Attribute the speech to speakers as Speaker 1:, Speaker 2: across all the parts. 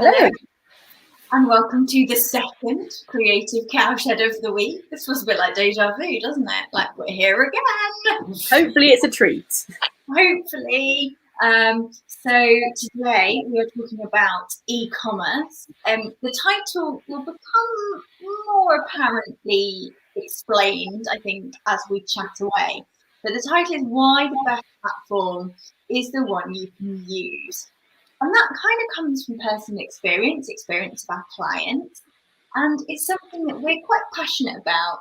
Speaker 1: Hello,
Speaker 2: and welcome to the second Creative Cowshed of the week. This was a bit like deja vu, doesn't it? Like we're here again.
Speaker 1: hopefully it's a treat.
Speaker 2: Hopefully. So today we are talking about e-commerce. The title will become more apparently explained, I think, as we chat away. But the title is Why the Best Platform is the One You Can Use. And that kind of comes from personal experience of our clients. And it's something that we're quite passionate about,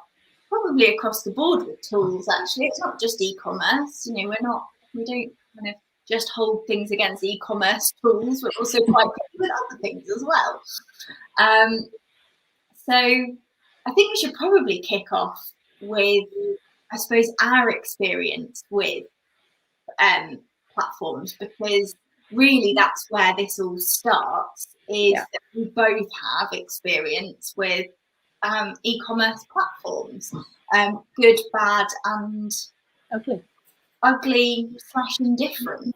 Speaker 2: probably across the board with tools, actually. It's not just e-commerce. You know, we don't kind of just hold things against e-commerce tools. We're also quite good with other things as well. So I think we should probably kick off with, I suppose, our experience with platforms, because really that's where this all starts, is that we both have experience with e-commerce platforms, good, bad and ugly / indifferent,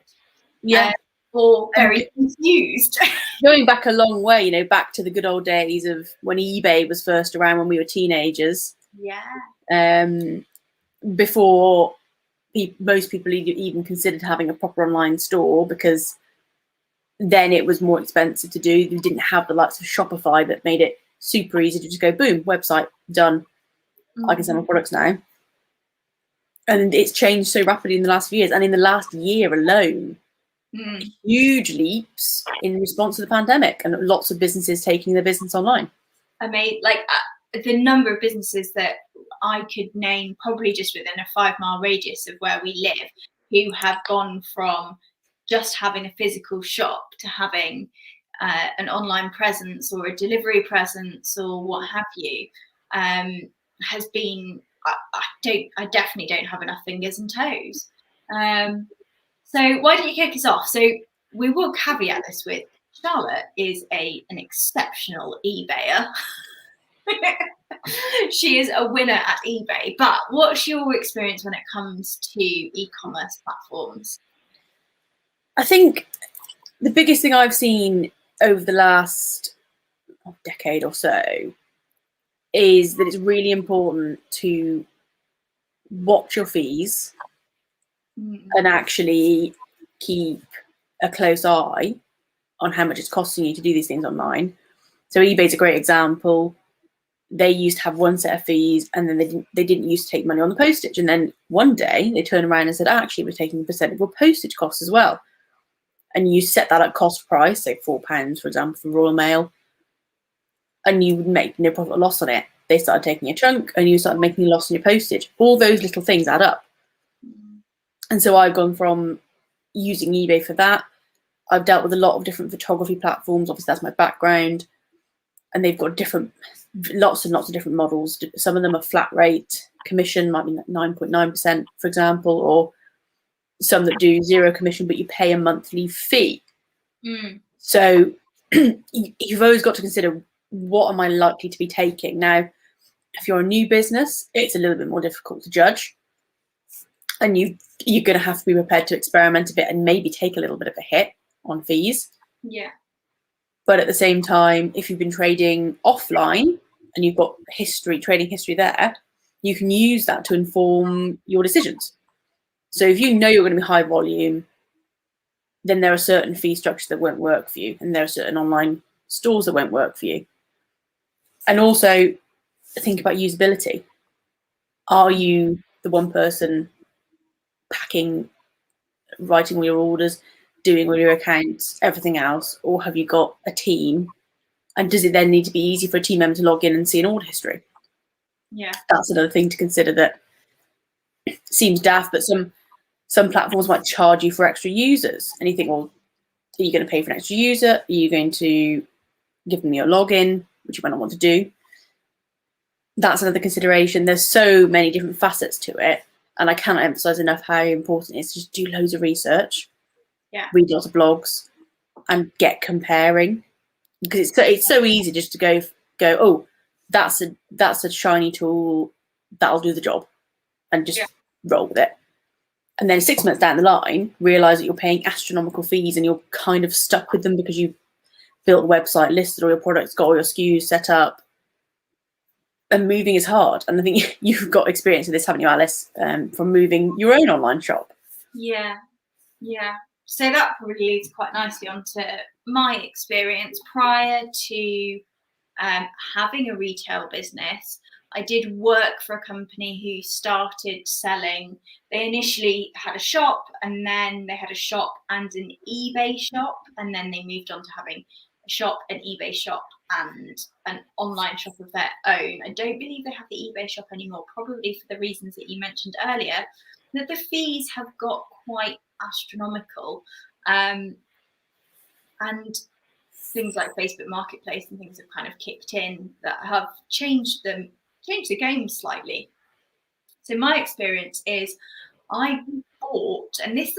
Speaker 2: or very confused.
Speaker 1: Going back a long way, you know, back to the good old days of when eBay was first around when we were teenagers. Before most people even considered having a proper online store, because then it was more expensive to do. You didn't have the likes of Shopify that made it super easy to just go, boom, website, done. I can sell my products now. And it's changed so rapidly in the last few years. And in the last year alone, huge leaps in response to the pandemic, and lots of businesses taking their business online.
Speaker 2: I mean, like the number of businesses that I could name, probably just within a 5-mile radius of where we live, who have gone from just having a physical shop to having an online presence or a delivery presence or what have you, has been, I definitely don't have enough fingers and toes. So why don't you kick us off? So we will caveat this with, Charlotte is an exceptional eBayer. She is a winner at eBay. But what's your experience when it comes to e-commerce platforms?
Speaker 1: I think the biggest thing I've seen over the last decade or so is that it's really important to watch your fees and actually keep a close eye on how much it's costing you to do these things online. So eBay's a great example. They used to have one set of fees, and then they didn't used to take money on the postage. And then one day they turned around and said, actually, we're taking a percent of your postage costs as well. And you set that at cost price, say £4, for example, for Royal Mail, and you would make no profit or loss on it. They started taking a chunk, and you started making a loss on your postage. All those little things add up. And so I've gone from using eBay for that. I've dealt with a lot of different photography platforms. Obviously, that's my background. And they've got lots and lots of different models. Some of them are flat rate commission, might be 9.9%, for example, or some that do zero commission, but you pay a monthly fee. So you've always got to consider, what am I likely to be taking? Now, if you're a new business, it's a little bit more difficult to judge. And you're going to have to be prepared to experiment a bit and maybe take a little bit of a hit on fees.
Speaker 2: Yeah.
Speaker 1: But at the same time, if you've been trading offline and you've got trading history there, you can use that to inform your decisions. So if you know you're going to be high volume, then there are certain fee structures that won't work for you, and there are certain online stores that won't work for you. And also think about usability. Are you the one person packing, writing all your orders, doing all your accounts, everything else, or have you got a team? And does it then need to be easy for a team member to log in and see an order history?
Speaker 2: Yeah,
Speaker 1: that's another thing to consider that seems daft, but some platforms might charge you for extra users, and you think, well, are you going to pay for an extra user? Are you going to give them your login, which you might not want to do? That's another consideration. There's so many different facets to it, and I cannot emphasize enough how important it is to just do loads of research, read lots of blogs, and get comparing, because it's so easy just to go, oh, that's a shiny tool, that'll do the job, and just roll with it. And then 6 months down the line, realize that you're paying astronomical fees and you're kind of stuck with them because you built a website, listed all your products, got all your SKUs set up. And moving is hard. And I think you've got experience with this, haven't you, Alice, from moving your own online shop?
Speaker 2: Yeah. So that probably leads quite nicely onto my experience prior to having a retail business. I did work for a company who started selling. They initially had a shop, and then they had a shop and an eBay shop, and then they moved on to having a shop, an eBay shop, and an online shop of their own. I don't believe they have the eBay shop anymore, probably for the reasons that you mentioned earlier, that the fees have got quite astronomical. And things like Facebook Marketplace and things have kind of kicked in that have changed the game slightly. So my experience is I bought, and this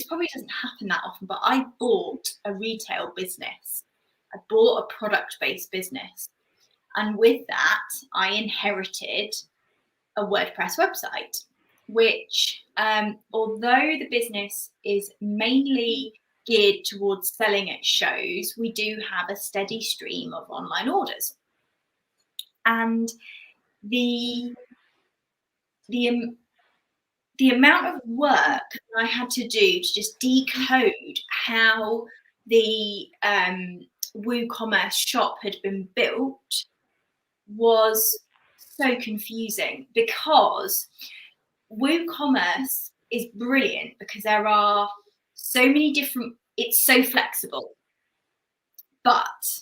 Speaker 2: probably doesn't happen that often, but I bought a retail business. I bought a product-based business. And with that, I inherited a WordPress website, which, although the business is mainly geared towards selling at shows, we do have a steady stream of online orders. And the amount of work I had to do to just decode how the WooCommerce shop had been built was so confusing, because WooCommerce is brilliant because there are so many different, it's so flexible, but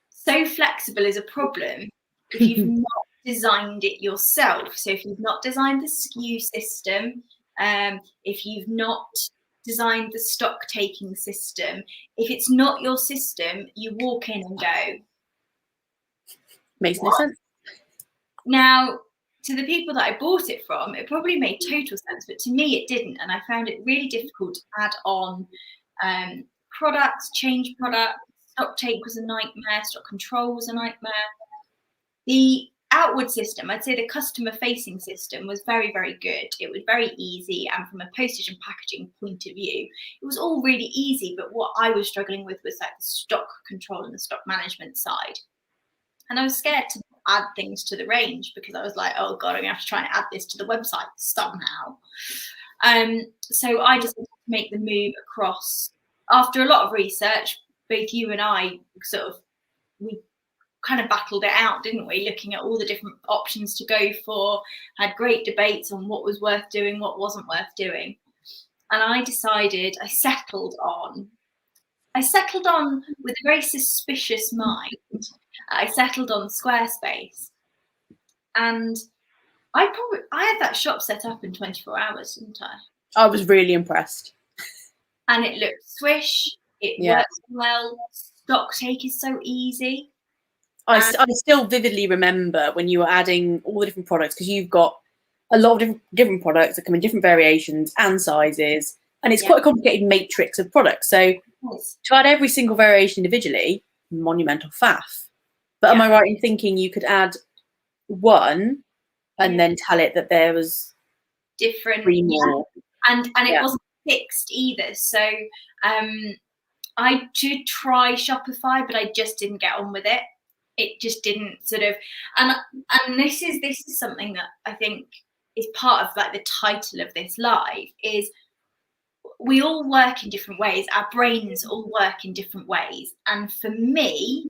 Speaker 2: so flexible is a problem if you've not designed it yourself. So if you've not designed the SKU system, if you've not designed the stock taking system, if it's not your system, you walk in and go,
Speaker 1: Makes no sense.
Speaker 2: Now, to the people that I bought it from, it probably made total sense, but to me it didn't. And I found it really difficult to add on products, change products. Stock take was a nightmare. Stock control was a nightmare. The outward system, I'd say the customer facing system, was very, very good. It was very easy. And from a postage and packaging point of view, it was all really easy. But what I was struggling with was like the stock control and the stock management side. And I was scared to add things to the range because I was like, oh God, I'm gonna have to try and add this to the website somehow. So I just wanted to make the move across. After a lot of research, both you and I we kind of battled it out, didn't we? Looking at all the different options to go for, had great debates on what was worth doing, what wasn't worth doing. And I decided, I settled on with a very suspicious mind. I settled on Squarespace, and I had that shop set up in 24 hours, didn't I?
Speaker 1: I was really impressed.
Speaker 2: And it looked swish. It works well. Stock take is so easy.
Speaker 1: I still vividly remember when you were adding all the different products, because you've got a lot of different products that come in different variations and sizes, and it's quite a complicated matrix of products. So to add every single variation individually, monumental faff. But am I right in thinking you could add one and then tell it that there was
Speaker 2: different
Speaker 1: 3 more?
Speaker 2: And it wasn't fixed either. So I did try Shopify, but I just didn't get on with it. It just didn't sort of, and this is something that I think is part of like the title of this live, is we all work in different ways. Our brains all work in different ways. And for me,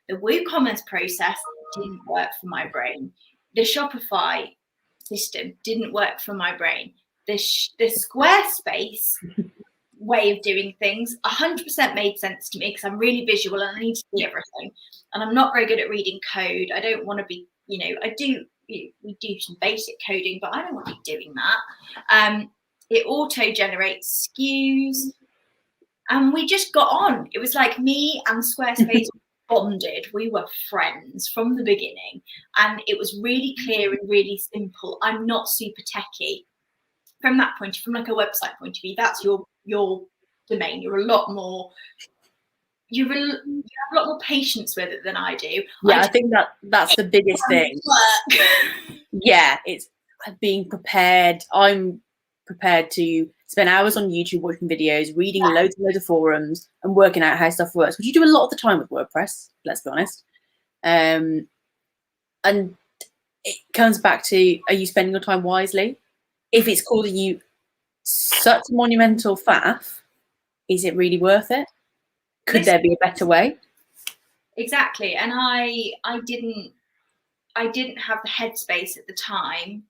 Speaker 2: the WooCommerce process didn't work for my brain. The Shopify system didn't work for my brain. The Squarespace way of doing things 100% made sense to me, because I'm really visual and I need to see everything. And I'm not very good at reading code. I don't want to be, we do some basic coding, but I don't want to be doing that. It auto generates SKUs, and we just got on. It was like me and Squarespace bonded. We were friends from the beginning, and it was really clear and really simple. I'm not super techie from that point, from like a website point of view. That's your domain. You have a lot more patience with it than I do.
Speaker 1: I think that's the biggest thing. Yeah, it's being prepared. I'm prepared to spend hours on YouTube watching videos, reading loads and loads of forums, and working out how stuff works, which you do a lot of the time with WordPress, let's be honest. And it comes back to, are you spending your time wisely? If it's causing you such monumental faff, is it really worth it? Could there be a better way?
Speaker 2: Exactly. And I didn't have the headspace at the time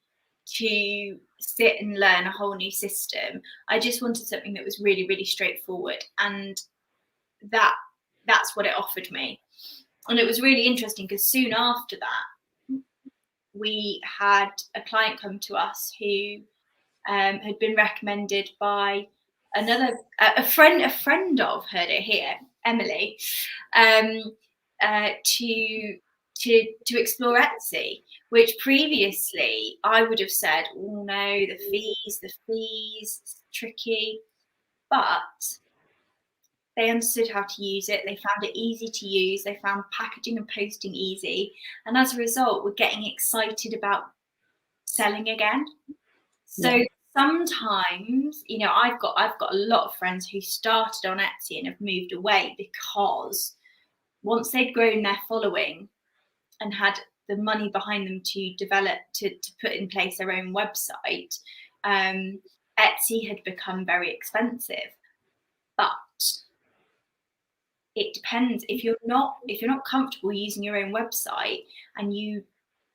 Speaker 2: to sit and learn a whole new system. I just wanted something that was really, really straightforward, and that's what it offered me. And it was really interesting because soon after that, we had a client come to us who had been recommended by a friend of, heard it here, Emily, to explore Etsy, which previously I would have said, oh no, the fees, it's tricky. But they understood how to use it. They found it easy to use. They found packaging and posting easy. And as a result, we're getting excited about selling again. So sometimes, you know, I've got a lot of friends who started on Etsy and have moved away because once they'd grown their following and had the money behind them to develop, to put in place their own website, Etsy had become very expensive. But it depends. If you're not comfortable using your own website and you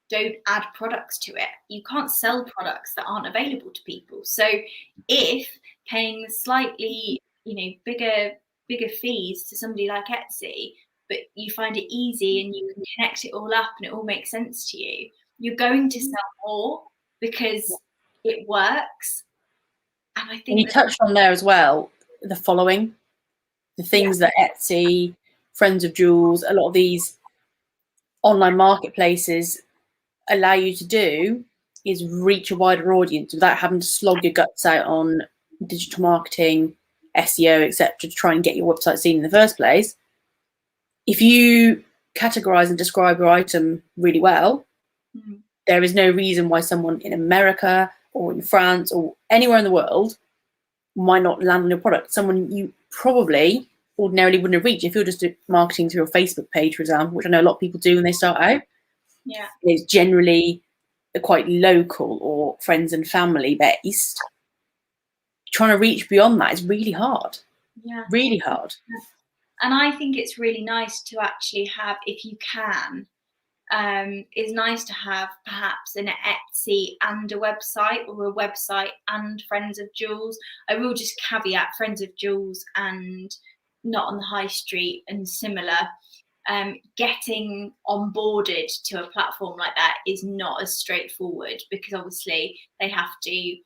Speaker 2: don't add products to it, you can't sell products that aren't available to people. So if paying slightly, you know, bigger fees to somebody like Etsy, but you find it easy and you can connect it all up and it all makes sense to you, you're going to sell more because it works. And I think,
Speaker 1: and you touched on there as well, the following, the things that Etsy, Friends of Jules, a lot of these online marketplaces allow you to do is reach a wider audience without having to slog your guts out on digital marketing, SEO, etc., to try and get your website seen in the first place. If you categorize and describe your item really well, there is no reason why someone in America or in France or anywhere in the world might not land on your product. Someone you probably ordinarily wouldn't have reached if you're just marketing through a Facebook page, for example, which I know a lot of people do when they start out.
Speaker 2: Yeah,
Speaker 1: it's generally quite local or friends and family based. Trying to reach beyond that is really hard.
Speaker 2: Yeah,
Speaker 1: really hard.
Speaker 2: And I think it's really nice to actually have, if you can, it's nice to have perhaps an Etsy and a website, or a website and Friends of Jules. I will just caveat Friends of Jules and not on the high street and similar. Getting onboarded to a platform like that is not as straightforward because obviously they have to.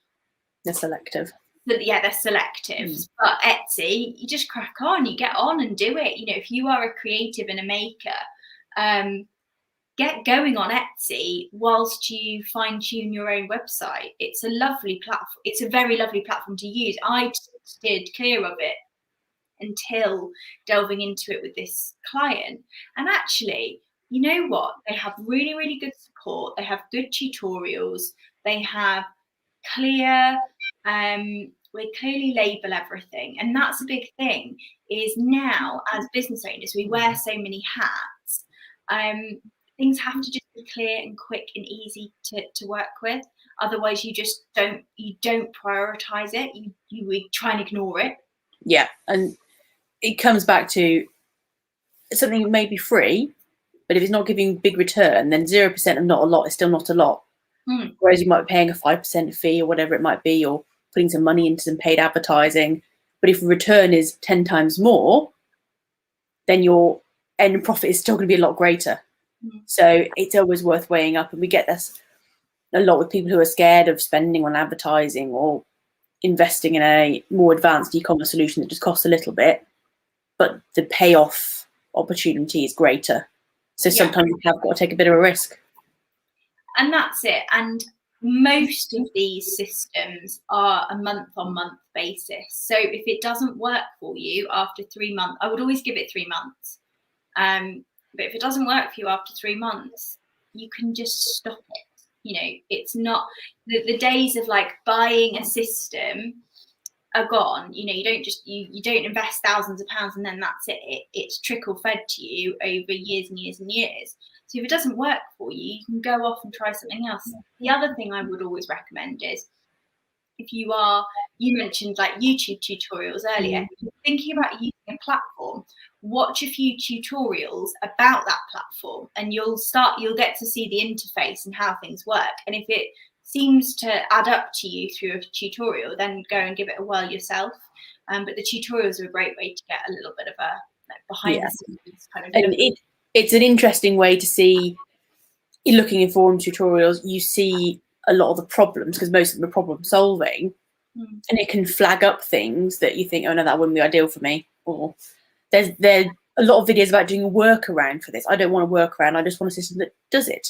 Speaker 1: They're selective.
Speaker 2: Yeah, they're selective. But Etsy, you just crack on, you get on and do it. You know, if you are a creative and a maker, get going on Etsy whilst you fine tune your own website. It's a lovely platform. It's a very lovely platform to use. I steered clear of it until delving into it with this client. And actually, you know what? They have really, really good support. They have good tutorials. They have clear, we clearly label everything. And that's a big thing, is now as business owners, we wear so many hats. Things have to just be clear and quick and easy to work with. Otherwise, you don't prioritize it. You try and ignore it.
Speaker 1: Yeah, and it comes back to something that may be free, but if it's not giving big return, then 0% of not a lot is still not a lot. Whereas you might be paying a 5% fee or whatever it might be, or putting some money into some paid advertising. But if the return is 10 times more, then your end profit is still going to be a lot greater. So it's always worth weighing up. And we get this a lot with people who are scared of spending on advertising or investing in a more advanced e-commerce solution that just costs a little bit, but the payoff opportunity is greater. So sometimes you have got to take a bit of a risk.
Speaker 2: And that's it. And most of these systems are a month-on-month basis. So if it doesn't work for you after 3 months, I would always give it 3 months. But if it doesn't work for you after 3 months, you can just stop it. You know, it's not the days of like buying a system are gone. You know, you don't invest thousands of pounds and then that's it's trickle fed to you over years and years and years. So if it doesn't work for you, you can go off and try something else. The other thing I would always recommend is, if you mentioned like YouTube tutorials earlier, if you're thinking about using a platform, watch a few tutorials about that platform and you'll get to see the interface and how things work. And if it seems to add up to you through a tutorial, then go and give it a whirl yourself. But the tutorials are a great way to get a little bit of a behind the scenes kind of look.
Speaker 1: And it's an interesting way to see, in looking in forum tutorials, you see a lot of the problems, because most of them are problem solving, and it can flag up things that you think, oh no, that wouldn't be ideal for me. Or there's a lot of videos about doing a workaround for this. I don't want a workaround, I just want a system that does it.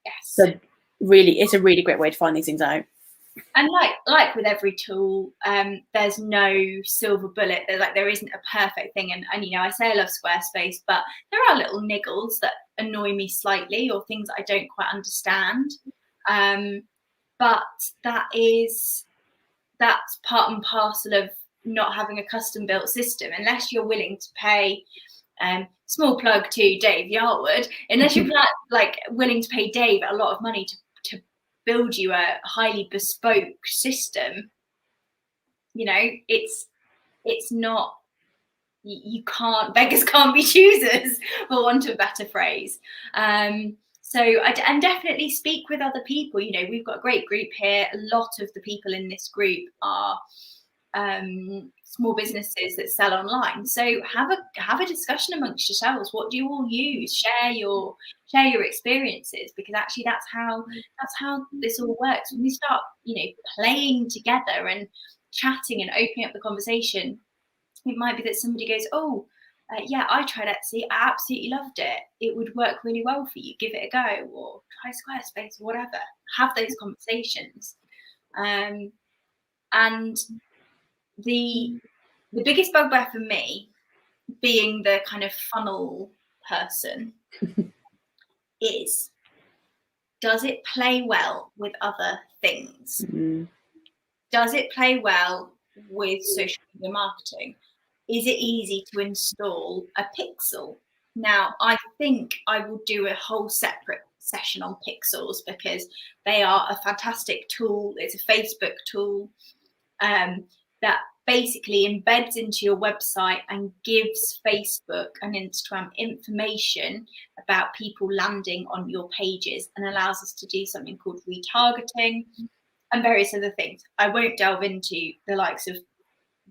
Speaker 2: Yes.
Speaker 1: So really, it's a really great way to find these things out.
Speaker 2: And like with every tool, there's no silver bullet. There isn't a perfect thing. And you know, I say I love Squarespace, but there are little niggles that annoy me slightly, or things that I don't quite understand. But that's part and parcel of not having a custom built system, unless you're willing to pay. Small plug to Dave Yarwood. Unless you're willing to pay Dave a lot of money to build you a highly bespoke system, you know, it's not, you can't, beggars can't be choosers, for want of a better phrase. And definitely speak with other people. You know, we've got a great group here. A lot of the people in this group are small businesses that sell online. So have a discussion amongst yourselves. What do you all use? Share your experiences, because actually that's how this all works. When we start, you know, playing together and chatting and opening up the conversation, it might be that somebody goes, oh, yeah, I tried Etsy. I absolutely loved it. It would work really well for you. Give it a go, or try Squarespace, or whatever. Have those conversations. And the biggest bugbear for me, being the kind of funnel person, is, does it play well with other things? Does it play well with social media marketing? Is it easy to install a pixel? Now, I think I will do a whole separate session on pixels, because they are a fantastic tool. It's a Facebook tool that basically embeds into your website and gives Facebook and Instagram information about people landing on your pages, and allows us to do something called retargeting and various other things. I won't delve into the likes of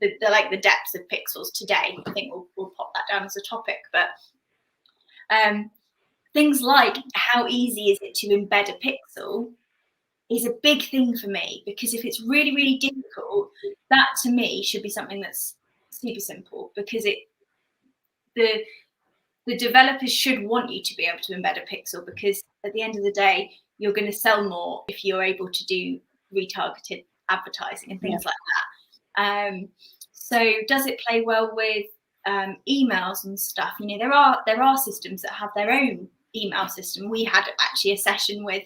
Speaker 2: the depths of pixels today. I think we'll pop that down as a topic, but things like, how easy is it to embed a pixel is a big thing for me, because if it's really, really difficult, that to me should be something that's super simple, because the developers should want you to be able to embed a pixel, because at the end of the day, you're going to sell more if you're able to do retargeted advertising and things like that. So does it play well with emails and stuff? You know, there are systems that have their own email system. We had actually a session with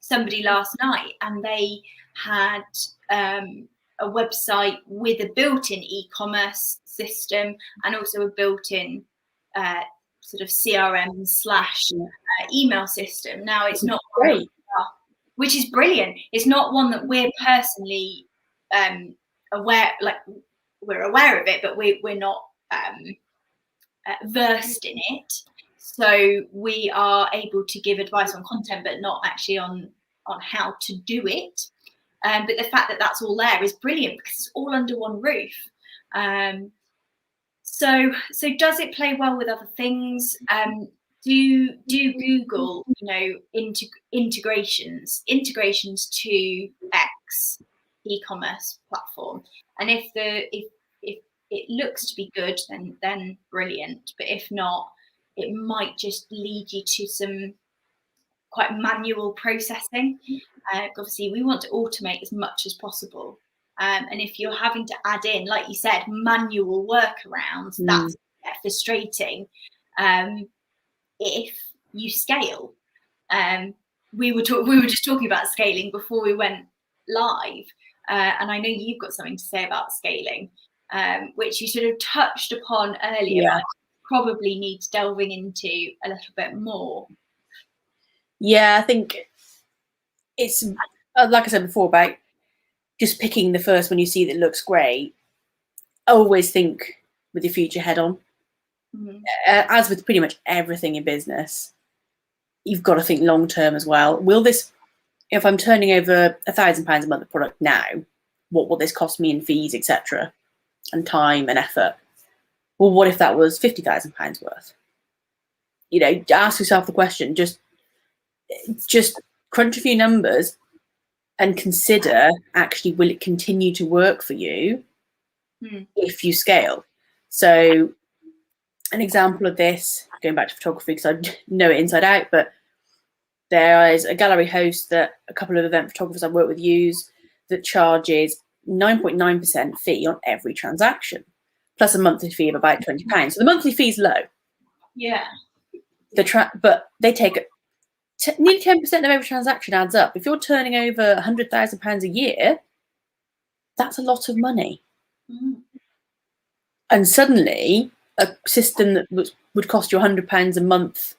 Speaker 2: somebody last night, and they had a website with a built-in e-commerce system, and also a built-in sort of CRM / email system. Now, it's not great, which is brilliant. It's not one that we're personally aware, like we're aware of it, but we're not versed in it. So we are able to give advice on content, but not actually on how to do it. But the fact that that's all there is brilliant, because it's all under one roof. So does it play well with other things? Do Google, you know, integrations to X e-commerce platform? And if it looks to be good, then brilliant. But if not, it might just lead you to some quite manual processing. Obviously, we want to automate as much as possible. And if you're having to add in, like you said, manual workarounds, that's frustrating. If you scale, we were just talking about scaling before we went live. and I know you've got something to say about scaling, which you sort of touched upon earlier,
Speaker 1: Yeah.
Speaker 2: but probably needs delving into a little bit more.
Speaker 1: Yeah, I think it's like I said before about just picking the first one you see that looks great. Always think with your future head on.
Speaker 2: Mm-hmm.
Speaker 1: As with pretty much everything in business, you've got to think long term as well. Will this, if I'm turning over £1,000 a month of product now, what will this cost me in fees, etc., and time and effort? Well, what if that was £50,000 worth? You know, ask yourself the question. Just crunch a few numbers and consider, actually, will it continue to work for you if you scale? So an example of this, going back to photography because I know it inside out, but there is a gallery host that a couple of event photographers I've worked with use that charges 9.9% fee on every transaction, plus a monthly fee of about £20. So the monthly fee is low.
Speaker 2: Yeah.
Speaker 1: But they take nearly 10% of every transaction adds up. If you're turning over £100,000 a year, that's a lot of money.
Speaker 2: Mm.
Speaker 1: And suddenly, a system that would cost you £100 a month,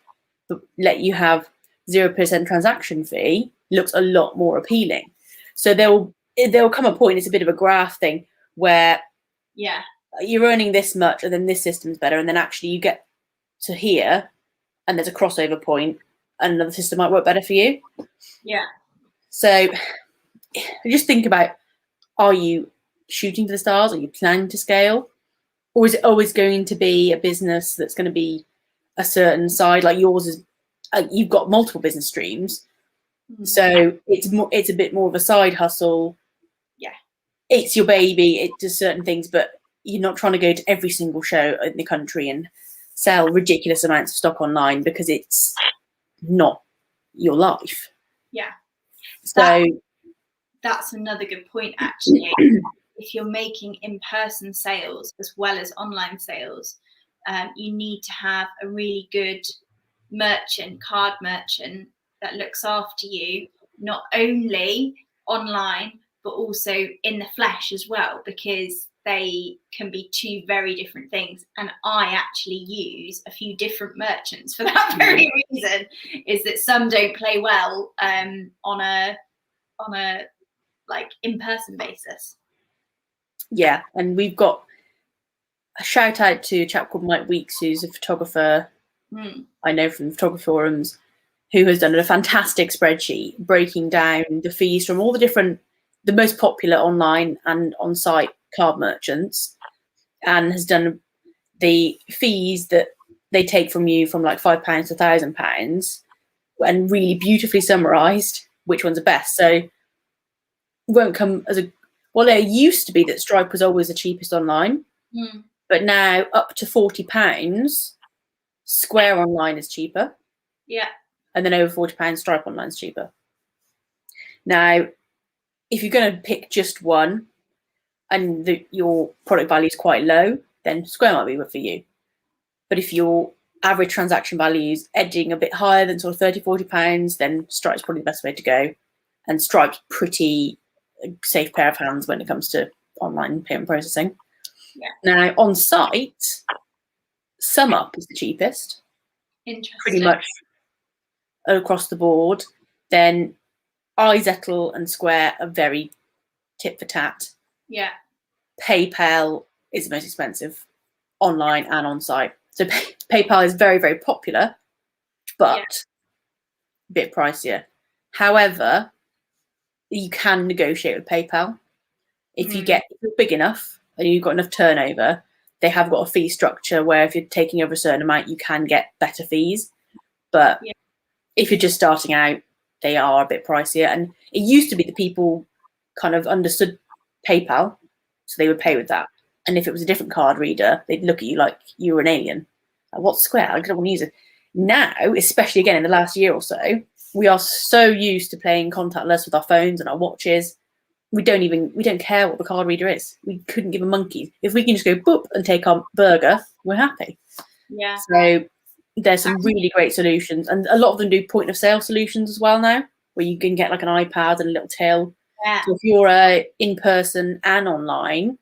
Speaker 1: but let you have 0% transaction fee, looks a lot more appealing. So there will come a point, it's a bit of a graph thing, where you're earning this much and then this system's better, and then actually you get to here and there's a crossover point and another system might work better for you.
Speaker 2: Yeah.
Speaker 1: So just think about, are you shooting for the stars? Are you planning to scale? Or is it always going to be a business that's going to be a certain side? Like yours is, you've got multiple business streams. So it's a bit more of a side hustle.
Speaker 2: Yeah.
Speaker 1: It's your baby. It does certain things, but you're not trying to go to every single show in the country and sell ridiculous amounts of stock online because it's not your life.
Speaker 2: Yeah.
Speaker 1: So
Speaker 2: that's another good point, actually. If you're making in-person sales as well as online sales, you need to have a really good card merchant that looks after you, not only online, but also in the flesh as well, because they can be two very different things. And I actually use a few different merchants for that very reason, is that some don't play well on a like in-person basis.
Speaker 1: Yeah, and we've got a shout out to a chap called Mike Weeks, who's a photographer I know from photography forums, who has done a fantastic spreadsheet breaking down the fees from all the most popular online and on-site card merchants, and has done the fees that they take from you from like £5 to £1,000, and really beautifully summarised which ones are best. So it won't come as a, well, it used to be that Stripe was always the cheapest online, but now up to £40, Square online is cheaper.
Speaker 2: Yeah.
Speaker 1: And then over £40, Stripe online is cheaper. Now, if you're going to pick just one and your product value is quite low, then Square might be good for you. But if your average transaction value is edging a bit higher than sort of £30–40, then Stripe's probably the best way to go. And Stripe's pretty safe pair of hands when it comes to online payment processing.
Speaker 2: Yeah.
Speaker 1: Now, on site, SumUp is the cheapest.
Speaker 2: Interesting.
Speaker 1: Pretty much across the board. Then iZettle and Square are very tit for tat.
Speaker 2: Yeah.
Speaker 1: PayPal is the most expensive online and on site. So PayPal is very, very popular, but a bit pricier. However, you can negotiate with PayPal. If you're big enough and you've got enough turnover, they have got a fee structure where if you're taking over a certain amount, you can get better fees. But if you're just starting out, they are a bit pricier. And it used to be that people kind of understood PayPal, so they would pay with that. And if it was a different card reader, they'd look at you like you were an alien. Like, what's Square? I don't want to use it. Now, especially again in the last year or so, we are so used to playing contactless with our phones and our watches. We don't care what the card reader is. We couldn't give a monkey. If we can just go boop and take our burger, we're happy.
Speaker 2: Yeah.
Speaker 1: So there's some really great solutions, and a lot of them do point of sale solutions as well now, where you can get like an iPad and a little till.
Speaker 2: Yeah.
Speaker 1: So if you're in person and online,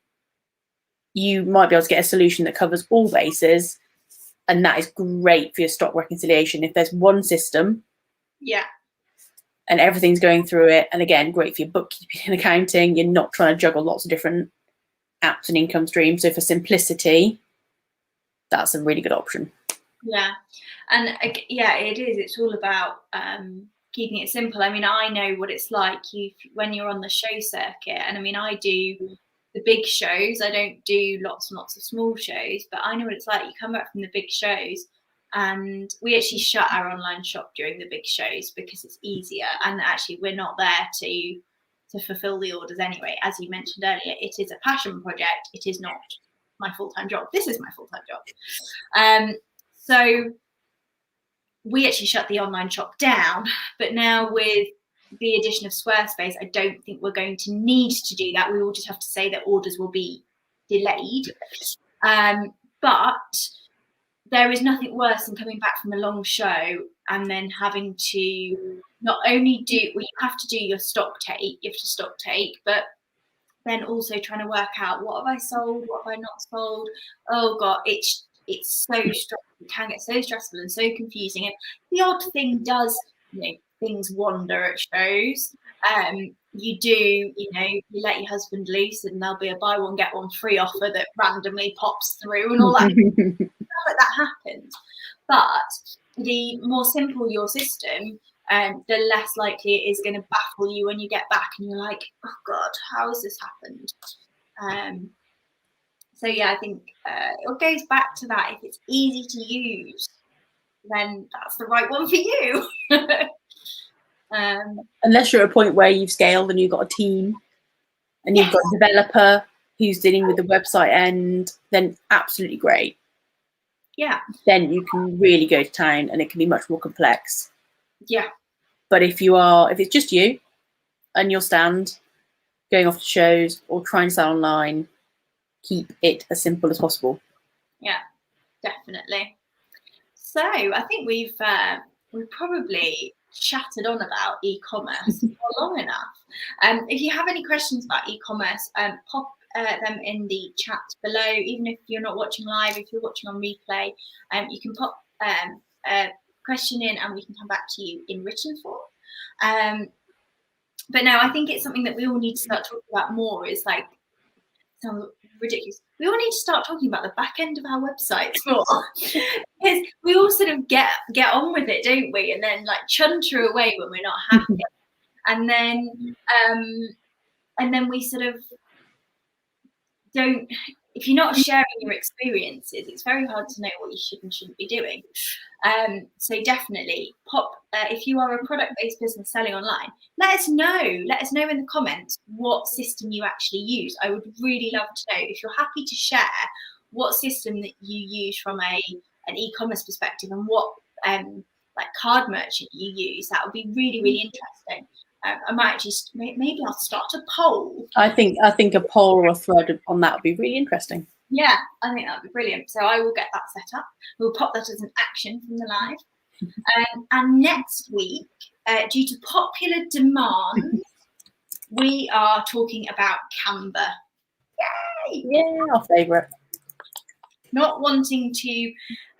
Speaker 1: you might be able to get a solution that covers all bases, and that is great for your stock reconciliation. If there's one system,
Speaker 2: yeah,
Speaker 1: and everything's going through it, and again, great for your bookkeeping and accounting. You're not trying to juggle lots of different apps and income streams. So for simplicity, that's a really good option.
Speaker 2: Yeah, and yeah, it is. It's all about keeping it simple. I mean, I know what it's like when you're on the show circuit, and I mean, I do the big shows. I don't do lots and lots of small shows, but I know what it's like. You come back from the big shows, and we actually shut our online shop during the big shows because it's easier, and actually we're not there to fulfill the orders anyway. As you mentioned earlier, it is a passion project. It is not my full-time job. This is my full-time job. So we actually shut the online shop down, but now with the addition of Squarespace, I don't think we're going to need to do that. We will just have to say that orders will be delayed. But there is nothing worse than coming back from a long show and then having to not only you have to do your stock take, but then also trying to work out what have I sold, what have I not sold. Oh God, it's so stressful. It can get so stressful and so confusing. And the odd thing does, things wander at shows. You let your husband loose and there'll be a buy one get one free offer that randomly pops through and all that. That happens. But the more simple your system, the less likely it is going to baffle you when you get back and you're like, oh God, how has this happened? So yeah, I think it goes back to that. If it's easy to use, then that's the right one for you.
Speaker 1: Unless you're at a point where you've scaled and you've got a team and you've got a developer who's dealing with the website end, then absolutely great.
Speaker 2: Yeah.
Speaker 1: Then you can really go to town and it can be much more complex.
Speaker 2: Yeah.
Speaker 1: But if it's just you and your stand going off to shows or trying to sell online, keep it as simple as possible.
Speaker 2: Yeah, definitely. So I think we've probably chatted on about e-commerce for long enough. If you have any questions about e-commerce, pop them in the chat below. Even if you're not watching live, if you're watching on replay, you can pop a question in and we can come back to you in written form. But no, I think it's something that we all need to start talking about more. Is like, sounds ridiculous. We all need to start talking about the back end of our websites more, because we all sort of get on with it, don't we? And then like chunter away when we're not happy, and then we sort of don't. If you're not sharing your experiences, it's very hard to know what you should and shouldn't be doing. So definitely pop, if you are a product-based business selling online, let us know. Let us know in the comments what system you actually use. I would really love to know. If you're happy to share what system that you use from an e-commerce perspective and what like card merchant you use, that would be really, really interesting. I might just, maybe I'll start a poll.
Speaker 1: I think a poll or a thread on that would be really interesting.
Speaker 2: Yeah, I think that would be brilliant. So I will get that set up. We'll pop that as an action from the live. And next week, due to popular demand, we are talking about Canva. Yay!
Speaker 1: Yeah, our favourite.
Speaker 2: Not wanting to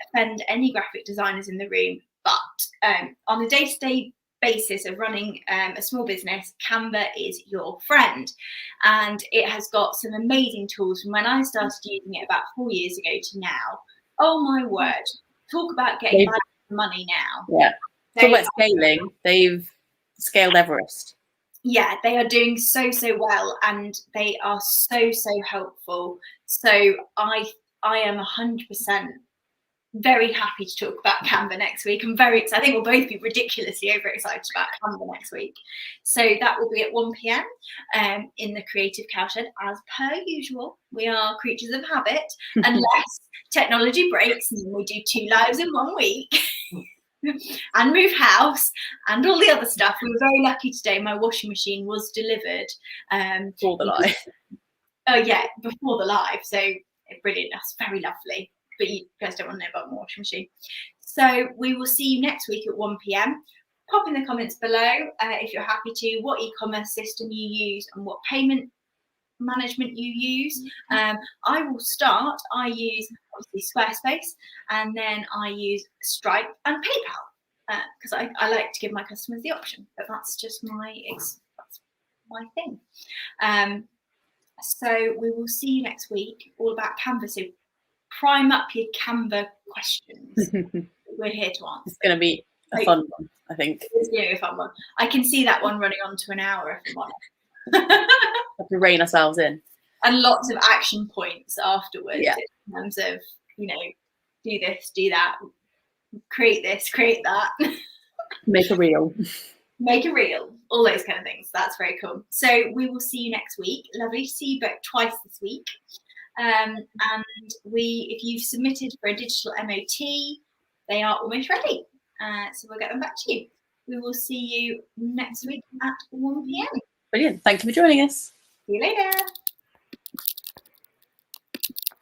Speaker 2: offend any graphic designers in the room, but on a day-to-day basis of running a small business, Canva is your friend, and it has got some amazing tools from when I started using it about 4 years ago to now. Oh my word, talk about getting value for money now.
Speaker 1: Yeah, talk about scaling. They've scaled Everest.
Speaker 2: Yeah, they are doing so well, and they are so helpful. So I am 100% very happy to talk about Canva next week. I'm very excited. I think we'll both be ridiculously overexcited about Canva next week. So that will be at 1 p.m. In the Creative Cowshed, as per usual. We are creatures of habit, unless technology breaks and then we do 2 lives in 1 week. And move house and all the other stuff. We were very lucky today. My washing machine was delivered
Speaker 1: before the live.
Speaker 2: Oh yeah, before the live. So brilliant. That's very lovely. But you guys don't want to know about my washing machine. So we will see you next week at 1 p.m. pop in the comments below if you're happy to, what e-commerce system you use and what payment management you use. I will start. I use obviously Squarespace, and then I use Stripe and PayPal because I like to give my customers the option, but that's just that's my thing. So we will see you next week, all about Canva. So prime up your Canva questions. We're here to answer.
Speaker 1: It's going to be a fun one, I think.
Speaker 2: It's going to be a fun one. I can see that one running on to an hour if I'm honest.
Speaker 1: Have to rein ourselves in.
Speaker 2: And lots of action points afterwards,
Speaker 1: yeah,
Speaker 2: in terms of, you know, do this, do that, create this, create that.
Speaker 1: Make a reel.
Speaker 2: Make a reel, all those kind of things. That's very cool. So we will see you next week. Lovely to see you both twice this week. And if you've submitted for a digital MOT, they are almost ready. So we'll get them back to you. We will see you next week at 1 p.m.
Speaker 1: Brilliant. Thank you for joining us.
Speaker 2: See you later.